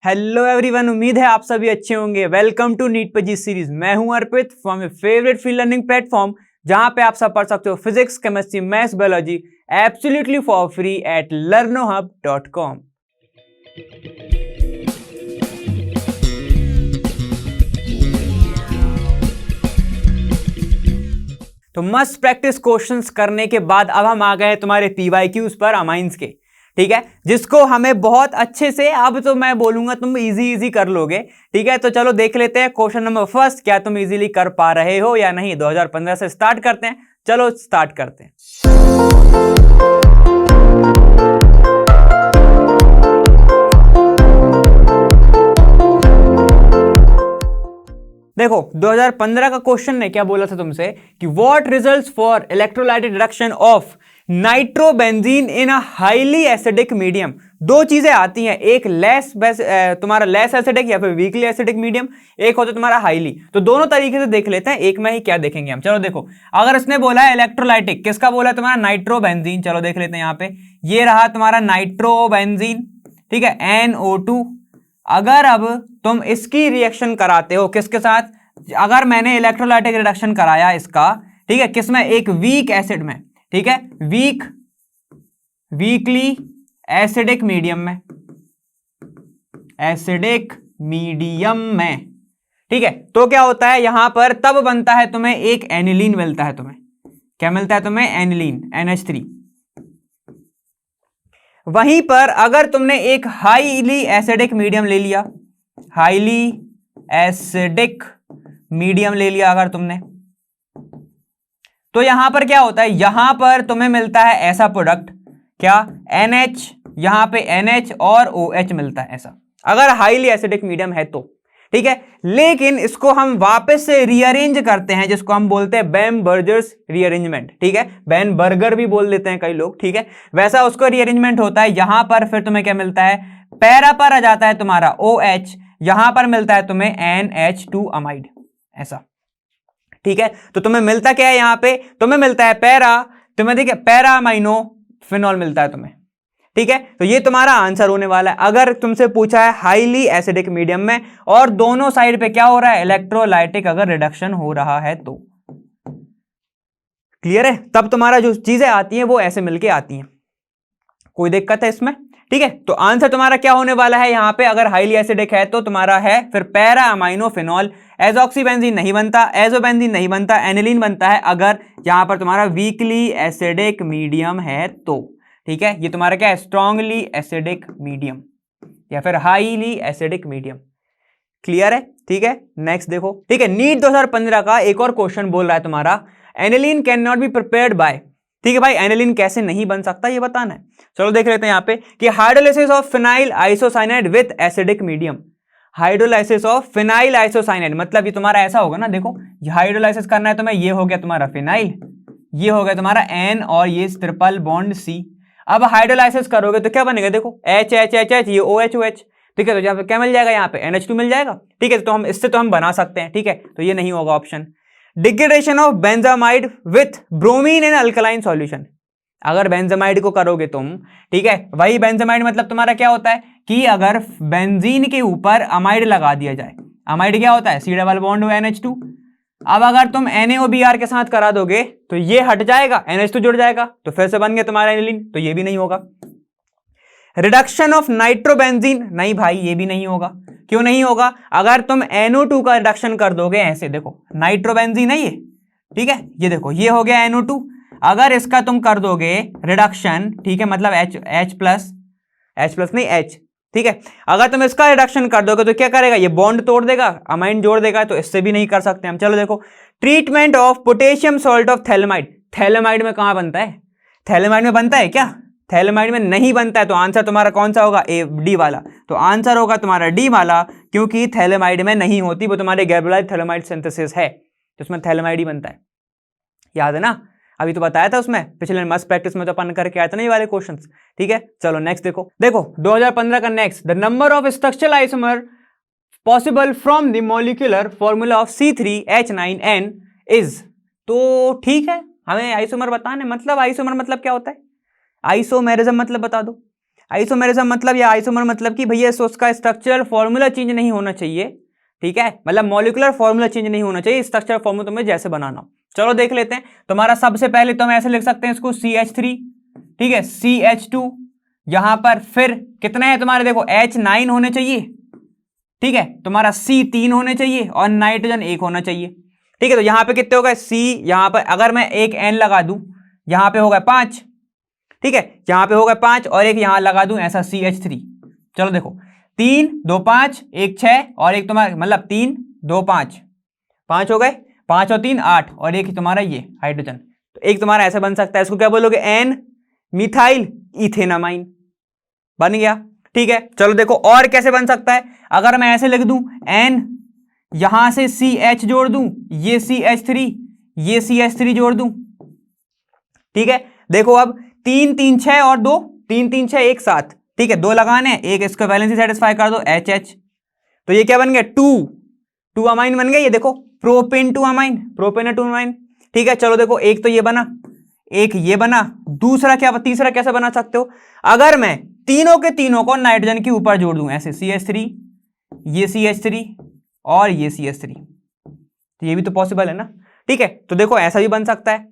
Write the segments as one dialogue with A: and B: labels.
A: Hello everyone, उम्मीद है आप सभी अच्छे होंगे। वेलकम टू नीट पे जी सीरीज। मैं हूं Arpit from your favourite free learning platform, जहां पे आप सब पढ़ सकते हो physics, chemistry, maths, biology absolutely for free at learnohub.com। तो मस्ट प्रैक्टिस क्वेश्चंस करने के बाद अब हम आ गए तुम्हारे PYQs पर अमाइंस के, ठीक है, जिसको हमें बहुत अच्छे से, अब तो मैं बोलूंगा तुम इजी कर लोगे, ठीक है। तो चलो देख लेते हैं क्वेश्चन नंबर फर्स्ट, क्या तुम इजीली कर पा रहे हो या नहीं। 2015 से स्टार्ट करते हैं, चलो स्टार्ट करते हैं। देखो 2015 का क्वेश्चन ने क्या बोला था तुमसे कि what results for electrolytic reduction of nitrobenzene in a highly acidic medium. दो चीजें आती हैं, एक तुम्हारा लेस एसिडिक या फिर वीकली एसिडिक मीडियम, एक होता है तुम्हारा हाईली। तो दोनों तरीके से देख लेते हैं, एक में ही क्या देखेंगे हम। चलो देखो, अगर इसने बोला है इलेक्ट्रोलाइटिक, किसका बोला है? तुम्हारा नाइट्रोबेंजीन। चलो देख लेते हैं यहाँ पे, ये रहा तुम्हारा नाइट्रोबेंजीन, ठीक है, NO2। अगर अब तुम इसकी रिएक्शन कराते हो किसके साथ? अगर मैंने इलेक्ट्रोलाइटिक रिडक्शन कराया इसका, ठीक है, किसमें? एक वीक एसिड में, ठीक है, वीकली एसिडिक मीडियम में, एसिडिक मीडियम में, ठीक है। तो क्या होता है यहां पर? तब बनता है तुम्हें एक एनिलीन मिलता है। तुम्हें क्या मिलता है? तुम्हें एनिलीन, NH3। वहीं पर अगर तुमने एक हाईली एसिडिक मीडियम ले लिया, हाईली एसिडिक मीडियम ले लिया अगर तुमने, तो यहां पर क्या होता है? यहां पर तुम्हें मिलता है ऐसा प्रोडक्ट, क्या? NH, यहां पे NH और OH मिलता है ऐसा, अगर हाईली एसिडिक मीडियम है तो, ठीक है। लेकिन इसको हम वापस से रीअरेंज करते हैं, जिसको हम बोलते हैं बैम-बर्जर्स रीअरेंजमेंट, ठीक है, बैन बर्गर भी बोल देते हैं कई लोग, ठीक है। वैसा उसको रीअरेंजमेंट होता है। यहां पर फिर तुम्हें क्या मिलता है? पैरा पर आ जाता है तुम्हारा OH, यहां पर मिलता है तुम्हें NH2 अमाइड, ऐसा, ठीक है। तो तुम्हें मिलता क्या है यहां पे? तुम्हें मिलता है पैरा, तुम्हें देखिए पैरा अमाइनो फिनॉल मिलता है तुम्हें, ठीक है। तो ये तुम्हारा आंसर होने वाला है अगर तुमसे पूछा है हाईली एसिडिक मीडियम में और दोनों साइड पे क्या हो रहा है? इलेक्ट्रोलाइटिक अगर रिडक्शन हो रहा है तो। क्लियर है? तब तुम्हारा जो चीजें आती हैं वो ऐसे मिलके आती हैं। कोई दिक्कत है इसमें? ठीक है। तो आंसर तुम्हारा क्या होने वाला है यहां पे? अगर हाईली एसिडिक है तो तुम्हारा है फिर पैरा अमाइनो फिनॉल। एजॉक्सीबेंजीन नहीं बनता, एजोबेंजीन नहीं बनता, एनिलीन बनता है अगर यहां पर तुम्हारा वीकली एसिडिक मीडियम है तो, ठीक है। ये तुम्हारा क्या है? स्ट्रांगली एसिडिक मीडियम या फिर हाईली एसिडिक मीडियम। क्लियर है? ठीक है। नेक्स्ट देखो, ठीक है, नीट 2015 का एक और क्वेश्चन बोल रहा है तुम्हारा aniline can not be prepared by, ठीक है भाई, एनिलीन कैसे नहीं बन सकता ये बताना है। चलो देख लेते हैं यहां पे कि hydrolysis of phenyl isocyanide with acidic medium. Hydrolysis of phenyl isocyanide मतलब ये तुम्हारा ऐसा होगा ना, देखो हाइड्रोलाइसिस करना है तुम्हें, ये हो गया तुम्हारा फिनाइल, ये हो गया तुम्हारा N और ये ट्रिपल बॉन्ड C। अब हाइड्रोलाइसिस करोगे तो क्या बनेगा? देखो H H H H, ये OH OH, ठीक है। तो यहाँ पे क्या मिल जाएगा? यहाँ पे NH2 मिल जाएगा, ठीक है। तो हम इससे तो हम बना सकते हैं, ठीक है। तो ये नहीं होगा option. Degradation of benzamide with bromine in alkaline solution. अगर बेंजामाइड को करोगे तुम, ठीक है, वही बेंजामाइड मतलब तुम्हारा क्या होता है कि अगर बेंजीन के ऊपर अमाइड लगा दिया जाए, अमाइड क्या होता है? C double bond NH2। अब अगर तुम NaOBr के साथ करा दोगे तो ये हट जाएगा, NH2 जुड़ जाएगा, तो फिर से बन गया तुम्हारा एनिलीन, तो ये भी नहीं होगा। रिडक्शन ऑफ नाइट्रोबेंजीन, नहीं भाई ये भी नहीं होगा। क्यों नहीं होगा? अगर तुम NO2 का रिडक्शन कर दोगे ऐसे, देखो नाइट्रोबेंजीन है ये, ठीक है, ये देखो ये हो गया NO2, अगर इसका तुम कर दोगे रिडक्शन, ठीक है, मतलब H प्लस नहीं H, ठीक है, अगर तुम इसका रिडक्शन कर दोगे तो क्या करेगा? ये बॉन्ड तोड़ देगा, अमाइन जोड़ देगा, तो इससे भी नहीं कर सकते हम। चलो देखो, treatment of potassium salt of phthalimide. Phthalimide में कहां बनता है? थैलेमाइड में बनता है क्या? थैलेमाइड में नहीं बनता है। तो आंसर तुम्हारा कौन सा होगा? D वाला। तो आंसर होगा तुम्हारा D वाला, क्योंकि थैलेमाइड में नहीं होती, वो तुम्हारे गैब्रिएलाइट थैलेमाइड सिंथेसिस है, तो उसमें थैलेमाइड ही बनता है। याद है ना? अभी तो बताया था उसमें, पिछले मस्त प्रैक्टिस में तो अपन करके आए थे ना ये वाले क्वेश्चंस, ठीक है। चलो नेक्स्ट देखो, 2015 का next, the number of structural isomer possible from the molecular formula of C3H9N is. तो ठीक है, हमें आइसोमर बताना है। मतलब आइसोमर मतलब क्या होता है? आइसोमेरिज्म मतलब बता दो। आइसोमेरिज्म मतलब या आइसोमर मतलब कि भैया उसका स्ट्रक्चरल फॉर्मूला चेंज नहीं होना चाहिए, ठीक है, मतलब मॉलिक्यूलर फॉर्मूला चेंज नहीं होना चाहिए, स्ट्रक्चरल फॉर्मूला तुम्हें जैसे बनाना हो। चलो देख लेते हैं। तुम्हारा सबसे पहले तो हम ऐसे लिख सकते हैं इसको CH3, ठीक है, CH2, यहां पर फिर कितने हैं तुम्हारे, देखो H9 होने चाहिए, ठीक है, तुम्हारा C3 होने चाहिए और नाइट्रोजन 1 होना चाहिए, ठीक है। तो यहां पे कितने हो गए C, यहां पर अगर मैं एक N लगा दूं, यहां पे हो गए 5, ठीक है, यहां पे हो गए 5 और एक यहां लगा दूं ऐसा CH3। चलो देखो 3 2 5 1 6 और एक तुम्हारा मतलब 3 2 5 5 हो गए, 5 और 3 8 और एक तुम्हारा ये हाइड्रोजन। तो एक तुम्हारा ऐसा बन सकता है, इसको क्या बोलोगे, N मिथाइल इथेनामाइन बन गया, ठीक है। चलो देखो और कैसे बन सकता है, अगर मैं ऐसे लिख दूं N, यहां से CH जोड़ दूं, ये CH3, ये CH3 जोड़ दूं, ठीक है। देखो अब 3 3 6 और 2 3 3 6 1 7, ठीक है, 2 लगाने हैं, एक इसको वैलेंसी सेटिस्फाई कर दो HH, तो ये क्या बन गया 2 अमाइन बन गया, ये देखो प्रोपेन 2 अमाइन, प्रोपेन 2 अमाइन, ठीक है। चलो देखो एक तो ये बना, एक ये बना, दूसरा क्या, तीसरा कैसे बना सकते हो, अगर मैं तीनों के तीनों को नाइट्रोजन के ऊपर जोड़ दूं ऐसे CH3, ये CH3 और ये CH3, तो ये भी तो पॉसिबल है ना, ठीक है। तो देखो ऐसा भी बन सकता है,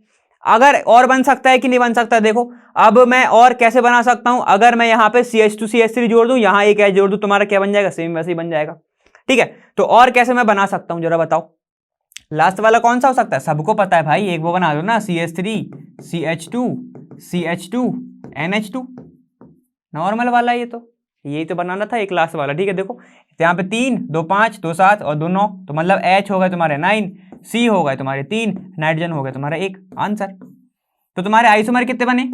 A: अगर और बन सकता है कि नहीं बन सकता, देखो अब मैं और कैसे बना सकता हूं, अगर मैं यहां पे CH2 CH3 जोड़ दूं, यहां एक H जोड़ दूं, तुम्हारा क्या बन जाएगा, सेम वैसे ही बन जाएगा, ठीक है। तो और कैसे मैं बना सकता हूं जरा बताओ, लास्ट वाला कौन सा हो सकता है, सबको पता है भाई, एक वो बना दो ना, CH3 CH2 CH2 NH2, normal वाला, ये तो यही तो बनाना था एक लास्ट वाला, ठीक है। देखो यहाँ पे 3 2 5 2 7 और 2 9, तो मतलब H हो गए तुम्हारे 9, C हो गए तुम्हारे 3, नाइट्रोजन हो गए तुम्हारा 1, आंसर। तो तुम्हारे आइसोमर कितने बने,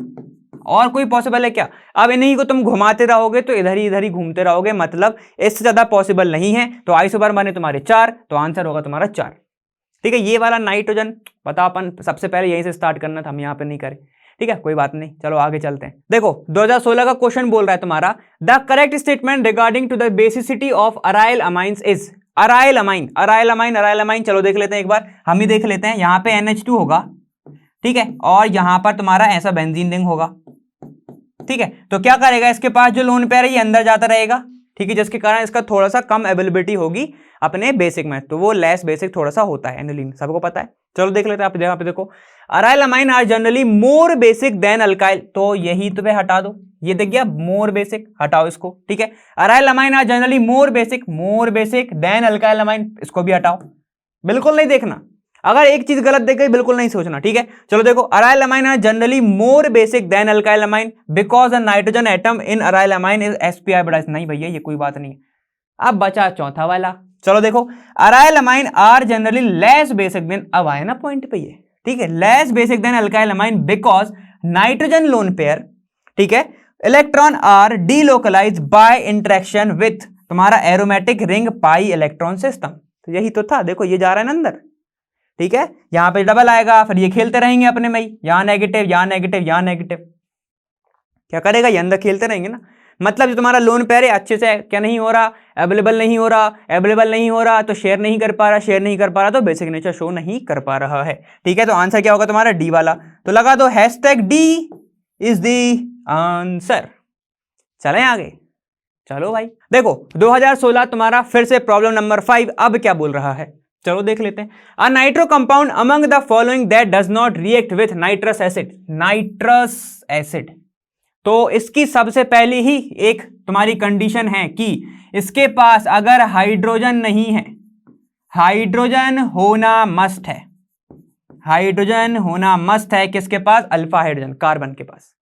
A: और कोई पॉसिबल है क्या, अब इन्हीं को तुम घुमाते रहोगे तो इधर ही घूमते रहोगे, मतलब इससे ज्यादा पॉसिबल नहीं है। तो आइसोमर बने तुम्हारे 4, तो आंसर होगा तुम्हारा 4, ठीक है। ये वाला नाइट्रोजन पता, अपन सबसे पहले यहीं से स्टार्ट करना था, हम यहाँ पे नहीं करें, ठीक है, कोई बात नहीं। चलो आगे चलते हैं। देखो 2016 का क्वेश्चन बोल रहा है तुम्हारा, the correct statement regarding to the basicity of aryl amines is, aryl amine, aryl amine, aryl amine, चलो देख लेते हैं एक बार, हम ही देख लेते हैं। यहाँ पे NH2 होगा, ठीक है, और यहां पर तुम्हारा ऐसा बेंजीन रिंग होगा, ठीक है। तो क्या करेगा, इसके पास जो लोन पेयर है ये अंदर जाता रहेगा, ठीक है, जिसके कारण इसका थोड़ा सा कम अवेलेबिलिटी होगी अपने बेसिक में, तो वो लेस बेसिक थोड़ा सा होता है एनिलीन, सबको पता है। चलो देख लेते हैं, आप यहाँ पे देखो, aryl amine are generally more basic than alkyl, तो यही तो पे हटा दो, ये देख गया मोर बेसिक, हटाओ इसको, ठीक है। Aryl amine are generally more basic than alkyl amine, इसको भी हटाओ, बिल्कुल नहीं देखना, अगर एक चीज गलत देख गई बिल्कुल नहीं सोचना, ठीक है। चलो देखो, aryl amine are generally more basic than alkyl amine because the nitrogen atom in aryl amine is spi बड़ा, नहीं भैया ये कोई बात नहीं है। अब बचा चौथा वाला, चलो देखो, aryl amine are generally less basic than, अब आए ना पॉइंट पे ये, ठीक है, less basic than alkyl amine because nitrogen lone pair, ठीक है, electron are delocalise by interaction with तुम्हारा aromatic ring pi electron system, तो यही तो था, देखो ये जा रहा है ना अंदर, ठीक है, यहां पे डबल आएगा, फिर ये खेलते रहेंगे अपने में ही, यहां नेगेटिव यहां नेगेटिव यहां नेगेटिव, क्या करेगा ये अंदर खेलते रहेंगे ना, मतलब जो तुम्हारा लोन पेयर है अच्छे से क्या नहीं हो रहा, अवेलेबल नहीं हो रहा, तो शेयर नहीं कर पा रहा, तो बेसिक नेचर शो नहीं कर पा रहा है, ठीक है। तो आंसर क्या होगा तुम्हारा डी वाला, तो लगा दो #D इज द आंसर। चलें आगे, चलो भाई देखो 2016 तुम्हारा फिर से प्रॉब्लम नंबर 5, अब क्या बोल रहा है, चलो देख लेते हैं। अ nitro compound among the following that does not react with nitrous acid, तो इसकी सबसे पहली ही एक तुम्हारी कंडीशन है कि इसके पास अगर हाइड्रोजन नहीं है, हाइड्रोजन होना मस्ट है, हाइड्रोजन होना मस्ट है, किसके पास, अल्फा हाइड्रोजन, कार्बन के पास,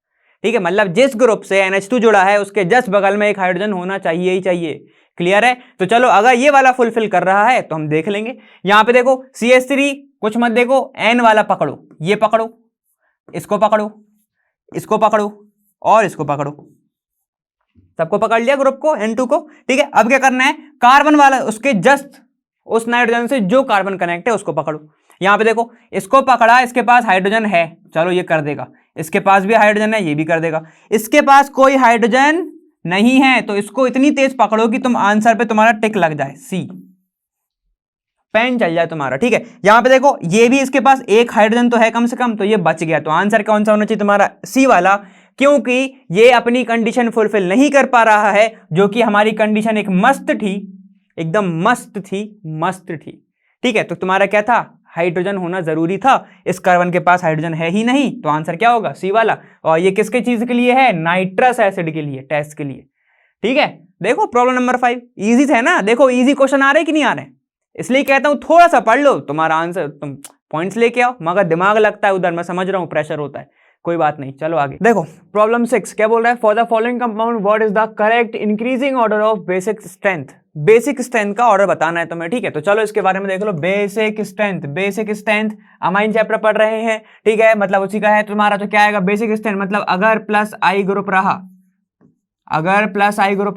A: ठीक है, मतलब जिस ग्रुप से NH2 जुड़ा है उसके जस्ट बगल में एक हाइड्रोजन होना चाहिए ही चाहिए, क्लियर है। तो चलो अगर ये वाला फुलफिल कर रहा है तो हम देख लेंगे, यहां पे देखो CH3 कुछ मत देखो, N वाला पकड़ो, ये पकड़ो, इसको पकड़ो, इसको पकड़ो और इसको पकड़ो, सबको पकड़ लिया ग्रुप को, N2 को, ठीक है। अब क्या करना है, कार्बन वाला उसके जस्ट उस नाइट्रोजन से जो कार्बन कनेक्ट है उसको पकड़ो, यहां पे देखो इसको पकड़ा, इसके पास हाइड्रोजन है, चलो ये कर देगा, इसके पास भी हाइड्रोजन है, ये भी कर देगा, इसके पास कोई हाइड्रोजन नहीं है, तो इसको इतनी तेज पकड़ो कि तुम आंसर पे तुम्हारा टिक लग जाए, सी पेन चल जाए तुम्हारा, ठीक है। यहां पे देखो ये भी इसके पास एक हाइड्रोजन तो है कम से कम, तो ये बच गया, तो आंसर कौन सा होना चाहिए तुम्हारा, सी वाला। क्योंकि ये अपनी कंडीशन फुलफिल नहीं कर पा रहा है, जो कि हमारी कंडीशन एक मस्त थी, एकदम मस्त थी। ठीक है, तो तुम्हारा क्या था, हाइड्रोजन होना जरूरी था। इस कार्बन के पास हाइड्रोजन है ही नहीं, तो आंसर क्या होगा, सी वाला। और ये किसके चीज के लिए है, नाइट्रस एसिड के लिए, टेस्ट के लिए। ठीक है, देखो प्रॉब्लम नंबर 5 इजी है ना। देखो इजी क्वेश्चन आ रहे कि नहीं आ रहे, इसलिए कहता हूं थोड़ा सा पढ़ लो, तुम्हारा आंसर तुम पॉइंट्स लेके आओ, मगर दिमाग लगता है उधर, मैं समझ रहा हूं प्रेशर होता है, कोई बात नहीं। चलो आगे देखो, प्रॉब्लम 6 क्या बोल रहा है, for the following compound what is the correct increasing order of basic strength. Basic strength का ऑर्डर बताना है तुम्हें। ठीक है, तो चलो इसके बारे में देख लो। बेसिक स्ट्रेंथ अमाइन चैप्टर पढ़ रहे हैं, ठीक है, मतलब उसी का है तुम्हारा। तो क्या आएगा, बेसिक स्ट्रेंथ मतलब अगर प्लस आई ग्रुप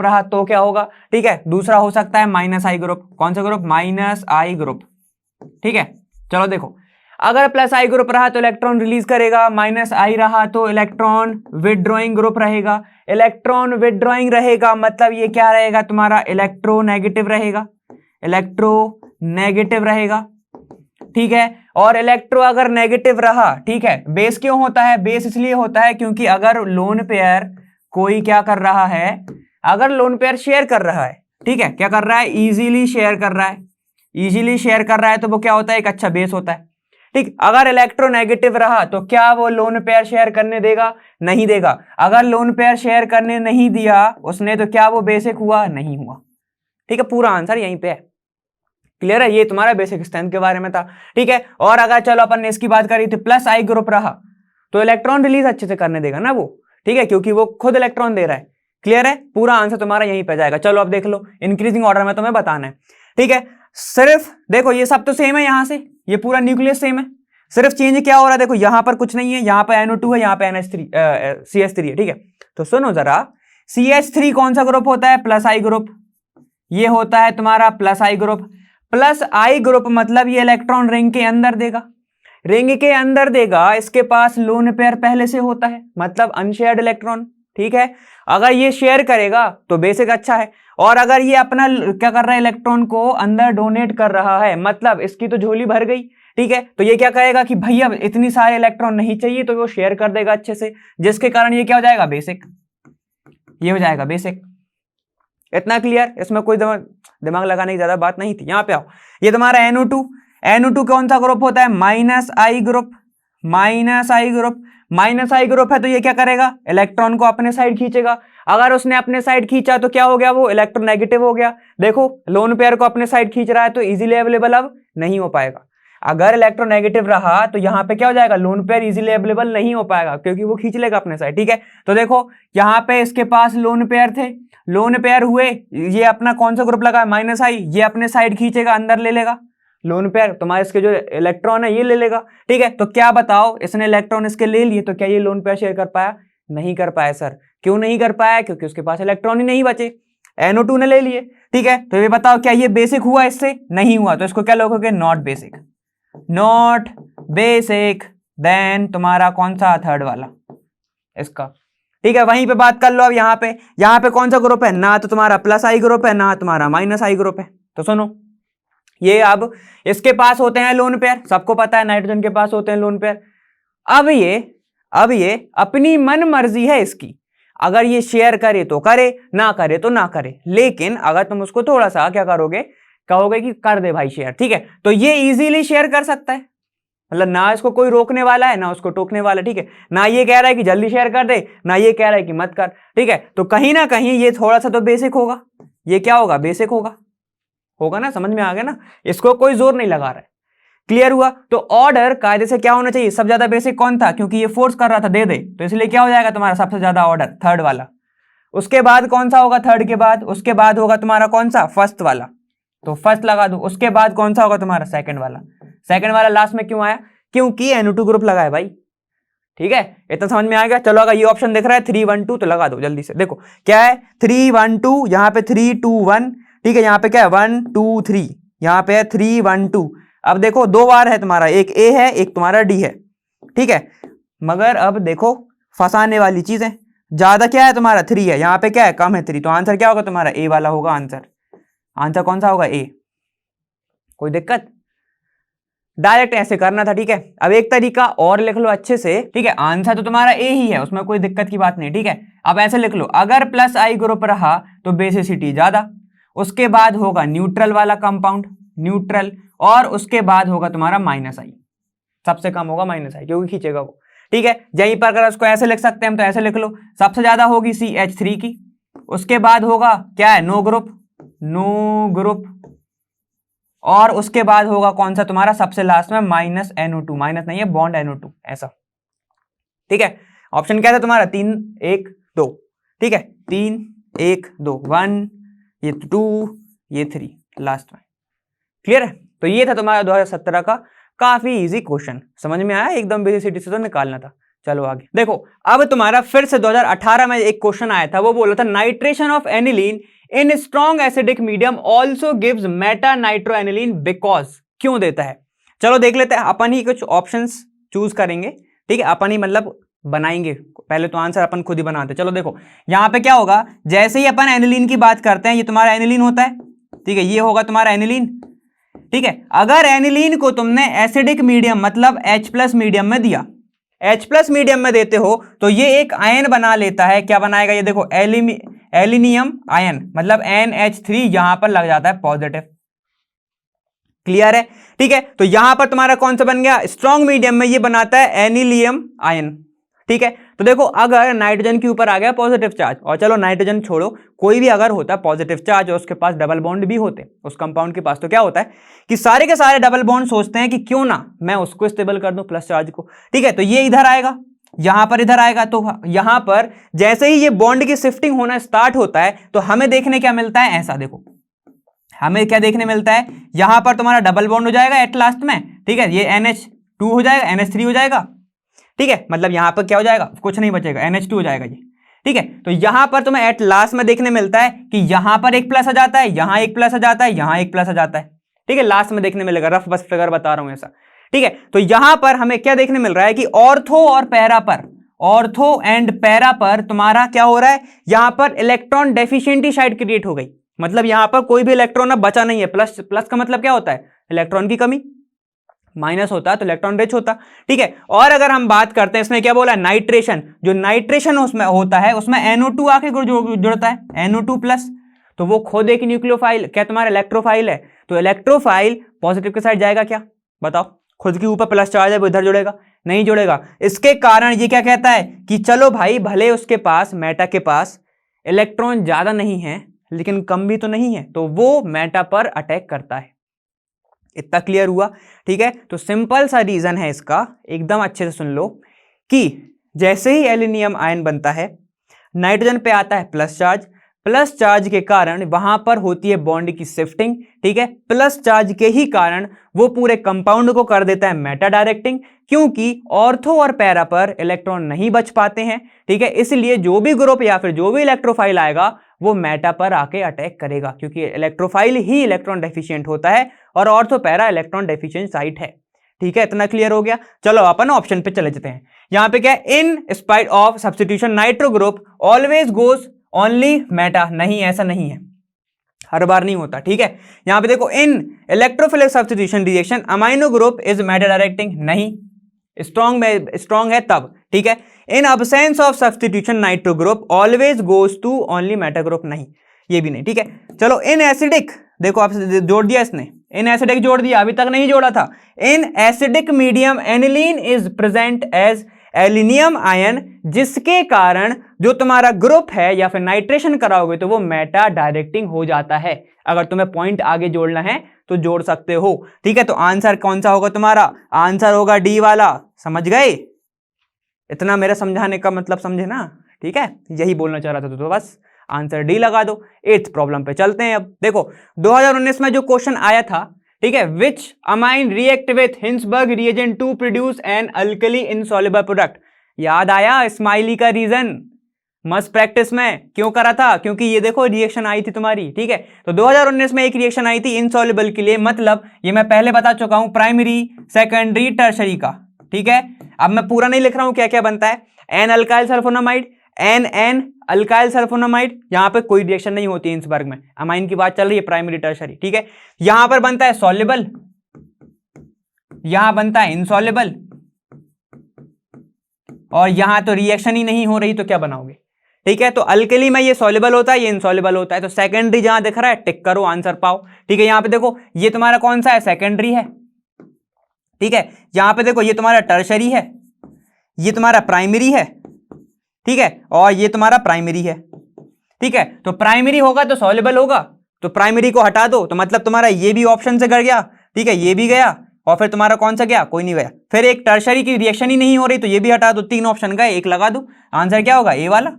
A: रहा, तो क्या होगा। ठीक है, दूसरा हो सकता है माइनस आई ग्रुप। कौन सा ग्रुप, माइनस आई ग्रुप। ठीक है, चलो देखो, अगर प्लस आई ग्रुप रहा तो इलेक्ट्रॉन रिलीज करेगा, माइनस आई रहा तो इलेक्ट्रॉन विदड्रॉइंग ग्रुप रहेगा। इलेक्ट्रॉन विदड्रॉइंग रहेगा मतलब ये क्या रहेगा तुम्हारा, इलेक्ट्रोनेगेटिव रहेगा। ठीक है, और इलेक्ट्रो अगर नेगेटिव रहा, ठीक है, बेस क्यों होता है, बेस इसलिए होता है क्योंकि अगर लोन पेयर कोई क्या कर रहा है, अगर लोन पेयर शेयर कर रहा है, ठीक है, क्या कर रहा है, इजीली शेयर कर रहा है, तो वो क्या होता है, एक अच्छा बेस होता है। ठीक, अगर इलेक्ट्रोनेगेटिव रहा तो क्या वो लोन पेयर शेयर करने देगा, नहीं देगा। अगर लोन पेयर शेयर करने नहीं दिया उसने, तो क्या वो बेसिक हुआ, नहीं हुआ। ठीक है, पूरा आंसर यहीं पे है। क्लियर है, ये तुम्हारा बेसिक स्ट्रेंथ के बारे में था। ठीक है, और अगर चलो अपन ने इसकी बात करी थी, प्लस आई ग्रुप रहा तो इलेक्ट्रॉन रिलीज अच्छे से करने देगा ना वो, ठीक है, क्योंकि वो खुद इलेक्ट्रॉन दे रहा है। क्लियर है, पूरा आंसर तुम्हारा यहीं पे जाएगा। चलो अब देख लो, इंक्रीजिंग ऑर्डर में तुम्हें बताना है। ठीक है, सिर्फ देखो ये सब तो सेम है, यहां से ये पूरा न्यूक्लियस सेम है, सिर्फ चेंज क्या हो रहा है, देखो यहां पर कुछ नहीं है, यहां पर NO2 है, यहां पे CH3 है। ठीक है, तो सुनो जरा, CH3 कौन सा ग्रुप होता है, प्लस आई ग्रुप। ये होता है तुम्हारा प्लस आई ग्रुप मतलब ये इलेक्ट्रॉन रिंग के अंदर देगा, इसके पास लोन पेयर पहले से होता है, मतलब अनशेयर्ड इलेक्ट्रॉन। ठीक है, अगर ये शेयर करेगा तो बेसिक अच्छा है, और अगर ये अपना क्या कर रहा है, इलेक्ट्रॉन को अंदर डोनेट कर रहा है, मतलब इसकी तो झोली भर गई। ठीक है, तो ये क्या कहेगा कि भैया इतनी सारे इलेक्ट्रॉन नहीं चाहिए, तो वो शेयर कर देगा अच्छे से, जिसके कारण ये क्या हो जाएगा, बेसिक। ये हो जाएगा बेसिक। इतना क्लियर, इसमें कोई दिमाग लगाने की ज्यादा बात नहीं थी। यहां पे आओ, ये तुम्हारा NO2 कौन सा ग्रुप होता है, माइनस आई ग्रुप है, तो ये क्या करेगा, इलेक्ट्रॉन को अपने साइड खींचेगा। अगर उसने अपने साइड खींचा तो क्या हो गया, वो इलेक्ट्रोनेगेटिव हो गया। देखो लोन पेयर को अपने साइड खींच रहा है, तो इजीली अवेलेबल अब नहीं हो पाएगा। अगर इलेक्ट्रोनेगेटिव रहा तो यहां पे क्या हो जाएगा, लोन पेयर इजीली अवेलेबल नहीं हो पाएगा, क्योंकि वो खींच लेगा अपने साइड। ठीक है, तो देखो यहां पे इसके पास लोन पेयर थे, लोन पेयर हुए, ये अपना कौन सा ग्रुप लगा, माइनस आई, ये अपने साइड खींचेगा, अंदर ले लेगा लोन पेयर, तुम्हारे इसके जो इलेक्ट्रॉन है ये ले लेगा। ठीक है, तो क्या बताओ, इसने इलेक्ट्रॉन इसके ले लिए, तो क्या ये लोन पेयर शेयर कर पाया, नहीं कर पाया। सर क्यों नहीं कर पाया, क्योंकि उसके पास इलेक्ट्रॉन ही नहीं बचे, NO2 ने ले लिए। ठीक है, तो ये बताओ क्या ये बेसिक हुआ, इससे नहीं हुआ, तो इसको क्या लोगोगे, नॉट बेसिक। देन तुम्हारा कौन सा, थर्ड वाला इसका। ठीक है, वहीं पे बात कर लो। अब यहाँ पे कौन सा ग्रुप है, ना तो तुम्हारा प्लस आई ग्रुप है, ना तुम्हारा माइनस आई ग्रुप है। तो सुनो, ये अब इसके पास होते हैं लोन पेयर, सबको पता है नाइट्रोजन के पास होते हैं लोन पेयर। अब ये अपनी मन मर्जी है इसकी, अगर ये शेयर करे तो करे, ना करे तो ना करे। लेकिन अगर तुम उसको थोड़ा सा क्या करोगे, कहोगे कि कर दे भाई शेयर, ठीक है, तो ये इजीली शेयर कर सकता है, मतलब ना इसको कोई रोकने वाला है, ना उसको टोकने वाला है। ठीक है, ना ये कह रहा है कि जल्दी शेयर कर दे, ना ये कह रहा है कि मत कर। ठीक है, तो कहीं ना कहीं ये थोड़ा सा तो बेसिक होगा, ये क्या होगा, बेसिक होगा ना, समझ में आ गया ना, इसको कोई जोर नहीं लगा रहा है। क्लियर हुआ, तो ऑर्डर कायदे से क्या होना चाहिए, सबसे ज्यादा बेसिक कौन था, क्योंकि ये फोर्स कर रहा था दे दे, तो इसलिए क्या हो जाएगा तुम्हारा सबसे ज्यादा ऑर्डर, थर्ड वाला। उसके बाद कौन सा होगा, थर्ड के बाद, उसके बाद होगा तुम्हारा कौन सा, फर्स्ट वाला, तो फर्स्ट लगा दो। उसके बाद कौन सा होगा तुम्हारा, सेकंड वाला लास्ट में क्यों आया, क्योंकि NO2 ग्रुप लगा है भाई। ठीक है, इतना समझ में आ गया। चलो अगर ये ऑप्शन दिख रहा है 3 1 2 तो लगा दो जल्दी से। देखो क्या है, 3 1 2, यहाँ पे 3 2 1, ठीक है, यहाँ पे क्या है 1 2 3, यहाँ पे है 3 1 2। अब देखो दो बार है तुम्हारा, एक A है एक तुम्हारा D है। ठीक है, मगर अब देखो फंसाने वाली चीज है, ज्यादा क्या है तुम्हारा 3 है, यहाँ पे क्या है कम है 3, तो आंसर क्या होगा तुम्हारा, A वाला होगा आंसर कौन सा होगा, A। कोई दिक्कत, डायरेक्ट ऐसे करना था, ठीक है। अब एक तरीका और लिख लो अच्छे से, ठीक है। आंसर तो तुम्हारा ए ही है, उसमें कोई दिक्कत की बात नहीं, ठीक है। अब ऐसे लिख लो, अगर प्लस आई ग्रुप रहा तो बेसिसिटी ज्यादा, उसके बाद होगा न्यूट्रल वाला कंपाउंड, न्यूट्रल, और उसके बाद होगा तुम्हारा माइनस आई, सबसे कम होगा माइनस आई क्योंकि खींचेगा वो, ठीक है। यहीं पर अगर उसको ऐसे लिख सकते हैं हम तो ऐसे लिख लो, सबसे ज्यादा होगी CH3 की, उसके बाद होगा क्या है, नो ग्रुप, नो ग्रुप, और उसके बाद होगा कौन सा तुम्हारा सबसे लास्ट में माइनस NO2, माइनस नहीं है बॉन्ड NO2 ऐसा, ठीक है। ऑप्शन क्या था तुम्हारा 3 1 2, ठीक है, 3 1 2, 1 ये 2 ये 3 लास्ट में, क्लियर है। तो ये था तुम्हारा 2017 का काफी इजी क्वेश्चन, समझ में आया, एकदम बेसिसिटी से तो निकालना था। चलो आगे देखो, अब तुम्हारा फिर से 2018 में एक क्वेश्चन आया था, वो बोला था nitration of aniline in strong acidic medium also gives Meta nitro aniline because, क्यों देता है। चलो देख लेते हैं, अपन ही कुछ ऑप्शंस चूज करेंगे, ठीक है, अपन ही मतलब बनाएंगे, पहले तो आंसर अपन खुद ही बनाते। चलो देखो यहां पे क्या होगा, जैसे ही अपन एनिलीन की बात करते हैं, ये तुम्हारा एनिलीन होता है, ठीक है, ये होगा तुम्हारा एनिलीन, ठीक है। अगर एनिलीन को तुमने एसिडिक मीडियम मतलब H+ मीडियम में दिया, H+ मीडियम में देते हो तो ये एक आयन बना लेता है, क्या बनाएगा, ये देखो एलिनियम आयन, मतलब NH3 यहां पर लग जाता है पॉजिटिव, क्लियर है, ठीक है। तो यहां पर तुम्हारा कौन सा बन गया, स्ट्रॉन्ग मीडियम में ये बनाता है एनिलियम आयन, ठीक है। तो देखो अगर नाइट्रोजन के ऊपर आ गया पॉजिटिव चार्ज, और चलो नाइट्रोजन छोड़ो, कोई भी अगर होता है पॉजिटिव चार्ज और उसके पास डबल बॉन्ड भी होते उस कंपाउंड के पास, तो क्या होता है कि सारे के सारे डबल बॉन्ड सोचते हैं कि क्यों ना मैं उसको स्टेबल कर दूं प्लस चार्ज को, ठीक है। तो ये इधर आएगा, यहां पर इधर आएगा, तो यहां पर जैसे ही ये बॉन्ड की शिफ्टिंग होना स्टार्ट होता है तो हमें देखने क्या मिलता है, ऐसा देखो हमें क्या देखने मिलता है, यहां पर तुम्हारा डबल बॉन्ड हो जाएगा एट लास्ट में, ठीक है, ये NH2 हो जाएगा, NH3 हो जाएगा, ठीक है, मतलब यहां पर क्या हो जाएगा, कुछ नहीं बचेगा, NH2 हो जाएगा ये, ठीक है। तो यहां पर तुम्हें एट लास्ट में देखने मिलता है कि यहां पर एक प्लस आ जाता है, यहां एक प्लस आ जाता है, यहां एक प्लस आ जाता है, ठीक है, लास्ट में देखने मिलेगा, रफ बस फिगर बता रहा हूं ऐसा, ठीक है। तो यहां पर हमें क्या देखने मिल रहा है कि ऑर्थो और पैरा पर, ऑर्थो एंड पैरा पर तुम्हारा क्या हो रहा है, यहां पर इलेक्ट्रॉन डेफिशिएंटी साइड क्रिएट हो गई, मतलब यहां पर कोई भी इलेक्ट्रॉन अब बचा नहीं है, प्लस प्लस का मतलब क्या होता है, इलेक्ट्रॉन की कमी, माइनस होता तो इलेक्ट्रॉन रिच होता, ठीक है। और अगर हम बात करते हैं इसमें क्या बोला, नाइट्रेशन, जो नाइट्रेशन उसमें होता है उसमें NO2 आके जुड़ता है, NO2+, तो वो खुद एक न्यूक्लियोफाइल, क्या तुम्हारा इलेक्ट्रोफाइल है, तो इलेक्ट्रोफाइल पॉजिटिव के साइड जाएगा क्या, बताओ, खुद के ऊपर प्लस चार्ज है वो इधर जुड़ेगा, नहीं जुड़ेगा। इसके कारण ये क्या कहता है कि चलो भाई भले उसके पास, मेटा के पास इलेक्ट्रॉन ज्यादा नहीं है लेकिन कम भी तो नहीं है, तो वो मेटा पर अटैक करता है। इतना क्लियर हुआ, ठीक है। तो सिंपल सा रीजन है इसका, एकदम अच्छे से सुन लो, कि जैसे ही एल्यूमिनियम आयन बनता है, नाइट्रोजन पे आता है प्लस चार्ज, प्लस चार्ज के कारण वहां पर होती है बॉन्ड की शिफ्टिंग, ठीक है, प्लस चार्ज के ही कारण वो पूरे कंपाउंड को कर देता है मेटा डायरेक्टिंग, क्योंकि ऑर्थो और पैरा पर इलेक्ट्रॉन नहीं बच पाते हैं, ठीक है, इसलिए जो भी ग्रुप या फिर जो भी इलेक्ट्रोफाइल आएगा वो मेटा पर आके अटैक करेगा, क्योंकि इलेक्ट्रोफाइल ही इलेक्ट्रॉन डेफिशिएंट होता है और ortho para electron deficient site है, ठीक है, इतना क्लियर हो गया। चलो अपन ऑप्शन पे चले जाते हैं, यहां पे क्या है, in spite of substitution nitro group always goes only Meta, नहीं ऐसा नहीं है, हर बार नहीं होता, ठीक है। यहां पे देखो in electrophilic substitution reaction amino group is meta directing, नहीं, स्ट्रॉन्ग में स्ट्रॉन्ग है तब, ठीक है। In absence of substitution nitro group always goes to only meta group, नहीं, ये भी नहीं, ठीक है। चलो इन एसिडिक, देखो आप जोड़ दिया इसने, इन एसिडिक जोड़ दिया, अभी तक नहीं जोड़ा था, in acidic medium aniline is present as anilinium ion, जिसके कारण जो तुम्हारा ग्रुप है या फिर नाइट्रेशन कराओगे तो वो मेटा डायरेक्टिंग हो जाता है। अगर तुम्हें पॉइंट आगे जोड़ना है तो जोड़ सकते हो, ठीक है। तो आंसर कौन सा होगा तुम्हारा, आंसर होगा डी वाला, समझ गए, इतना मेरा समझाने का मतलब समझे ना, ठीक है, यही बोलना चाह रहा था, तो बस आंसर डी लगा दो। 8th प्रॉब्लम पे चलते हैं। अब देखो 2019 में जो क्वेश्चन आया था, ठीक है, which amine react with Hinsberg reagent to produce an alkali insoluble product, याद आया स्माइली का रीजन, मस्त प्रैक्टिस में क्यों करा था, क्योंकि ये देखो रिएक्शन आई थी तुम्हारी, ठीक है। तो 2019 में एक रिएक्शन आई थी इनसॉल्युबल के लिए, मतलब ये मैं पहले बता चुका हूं, प्राइमरी सेकेंडरी टर्शरी का, ठीक है। अब मैं पूरा नहीं लिख रहा हूं क्या क्या बनता है, N alkyl sulfonamide, N alkyl sulfonamide, यहां पे कोई रिएक्शन नहीं होती हिंसबर्ग में, अमाइन की बात चल रही है, प्राइमरी टर्शरी, ठीक है। यहां पर बनता है सॉल्युबल यहां बनता है इनसॉल्युबल, और यहां तो रिएक्शन ही नहीं हो रही, तो क्या बनाओगे? ठीक है, तो अल्कली में ये सॉल्युबल होता है, ये इनसॉल्युबल होता है, तो सेकेंडरी जहां दिख रहा है टिक करो, आंसर पाओ। ठीक है, यहां पे देखो ये तुम्हारा कौन सा है, सेकेंडरी है। ठीक है, यहां पे देखो ये तुम्हारा टर्शरी है, ये तुम्हारा प्राइमरी है। ठीक है, और ये तुम्हारा प्राइमरी है। ठीक है, तो प्राइमरी होगा तो सॉल्युबल होगा, तो प्राइमरी को हटा दो, तो मतलब तुम्हारा ये भी ऑप्शन से गड़ गया। ठीक है, ये भी गया, और फिर तुम्हारा कौन सा गया, कोई नहीं गया। फिर एक टर्शरी की रिएक्शन ही नहीं हो रही, तो ये भी हटा दो, 3 ऑप्शन गए, एक लगा दो। आंसर क्या होगा, ए वाला।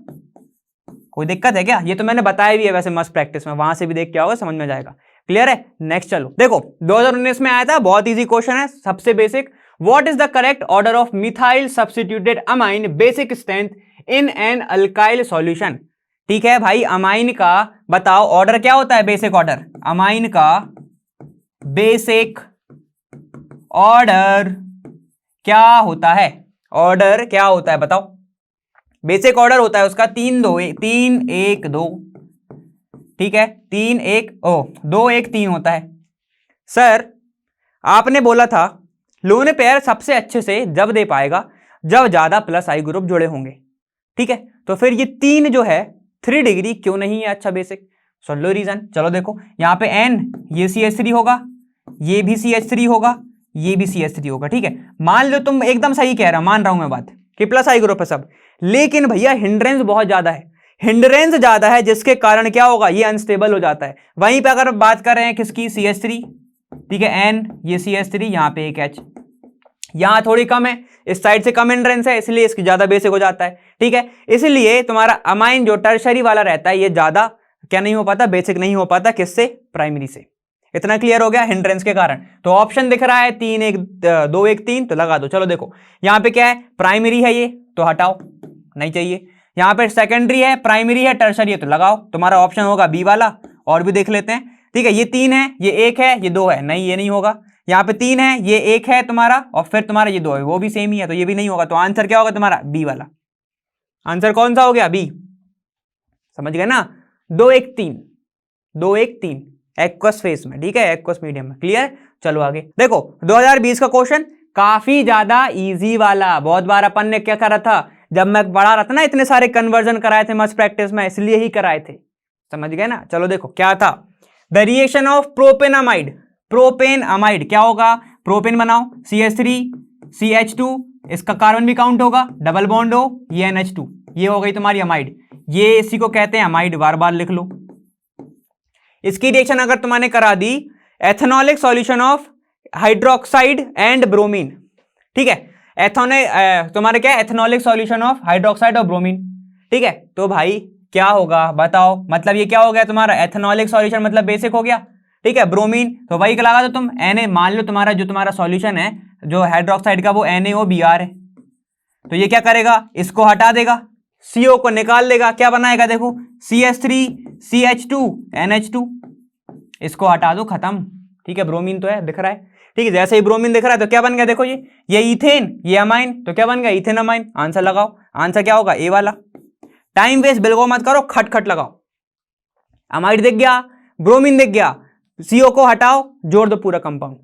A: कोई दिक्कत है क्या? ये तो मैंने बताया भी है वैसे मस्त प्रैक्टिस में, वहां से भी देख के आओगे, समझ में जाएगा। क्लियर है? नेक्स्ट चलो, देखो 2019 में आया था, बहुत इजी क्वेश्चन है, सबसे basic. What is the correct order of methyl substituted amine basic strength in an alkyl solution? ठीक है भाई, अमाइन का बताओ ऑर्डर क्या होता है, बेसिक ऑर्डर। अमाइन का बेसिक ऑर्डर क्या होता है? ऑर्डर क्या होता है बताओ? बेसिक ऑर्डर होता है उसका 3-2-1-2। ठीक है, 2-1-3 होता है। सर आपने बोला था लोन पेयर सबसे अच्छे से जब दे पाएगा जब ज्यादा प्लस आई ग्रुप जुड़े होंगे। ठीक है, तो फिर ये 3 जो है 3 डिग्री क्यों नहीं है अच्छा बेसिक? सुन लो रीजन, चलो देखो यहां पे N ये CH3 होगा, ये भी CH3 होगा, ये भी CH3 होगा। ठीक है, मान लो तुम एकदम सही कह रहा, मान रहा हूं मैं बात कि प्लस आई ग्रुप है सब, लेकिन भैया हिंड्रेंस बहुत ज्यादा है, हिंड्रेंस ज्यादा है, जिसके कारण क्या होगा, ये अनस्टेबल हो जाता है। वहीं पे अगर बात कर रहे हैं किसकी, CH3, ठीक है, N ये CH3, यहां पे एक H, यहां थोड़ी कम है, इस साइड से कम हिंड्रेंस है, इसलिए इसकी ज्यादा बेसिक हो जाता है। ठीक है, इसलिए तुम्हारा अमाइन जो टर्शरी वाला रहता है ये ज्यादा क्या नहीं हो पाता, बेसिक नहीं हो पाता, किससे, प्राइमरी से। इतना क्लियर हो गया हिंड्रेंस के कारण। तो ऑप्शन दिख रहा है 3-1-2-1-3, तो लगा दो। चलो देखो यहां पे क्या है, प्राइमरी है ये, तो हटाओ, नहीं चाहिए। यहां पे सेकेंडरी है, प्राइमरी है, टर्शरी है, तो लगाओ। तुम्हारा ऑप्शन होगा बी वाला। और भी देख लेते हैं। ठीक है, ये 3 है, ये 1 है, ये 2 है, नहीं ये नहीं होगा। यहाँ पे 3 है, ये 1 है तुम्हारा, और फिर तुम्हारा ये 2 है, वो भी सेम ही है, तो ये भी नहीं होगा। तो आंसर क्या होगा तुम्हारा, बी वाला। आंसर कौन सा हो गया, बी। समझ गए ना? 2-1-3 एक्वस फेस में। ठीक है, एक्वस मीडियम में। क्लियर? चलो आगे देखो 2020 का क्वेश्चन काफी ज्यादा इजी वाला। बहुत बार अपन ने क्या करा था, जब मैं पढ़ा रहा था ना, इतने सारे कन्वर्जन कराए थे मस्त प्रैक्टिस में, इसलिए ही कराए थे। समझ गए ना? चलो देखो क्या था, the reaction of propanamide, propane amide क्या होगा, प्रोपेन बनाओ, CH3 CH2, इसका कार्बन भी काउंट होगा, डबल बॉन्ड हो, ये NH2, ये हो गई तुम्हारी अमाइड। ये इसी को कहते हैं अमाइड, बार बार लिख लो। इसकी रिएक्शन अगर तुमने करा दी, ethanolic solution of hydroxide and bromine. ठीक है, तुम्हारे क्या, एथेनॉलिक सॉल्यूशन ऑफ हाइड्रोक्साइड और ब्रोमीन। ठीक है, तो भाई क्या होगा बताओ, मतलब ये क्या हो गया तुम्हारा, एथेनॉलिक सॉल्यूशन मतलब बेसिक हो गया। ठीक है, ब्रोमीन तो वही लगा दो तुम, Na, मान लो तुम्हारा जो तुम्हारा सॉल्यूशन है जो हाइड्रोक्साइड का वो NaOBr है, तो ये क्या करेगा, इसको हटा देगा, CO को निकाल देगा, क्या बनाएगा देखो, CH3 CH2 NH2, इसको हटा दो, खत्म। ठीक है, ब्रोमीन तो है, दिख रहा है। ठीक है, जैसे ही ब्रोमीन दिख रहा है तो क्या बन गया देखो, ये इथेन, ये अमाइन, तो क्या बन गया, इथेन अमाइन। आंसर लगाओ, आंसर क्या होगा, ए वाला। टाइम वेस्ट बिल्कुल मत करो, खट खट लगाओ। अमाइड दिख गया, ब्रोमीन दिख गया, CO को हटाओ, जोड़ दो पूरा कंपाउंड,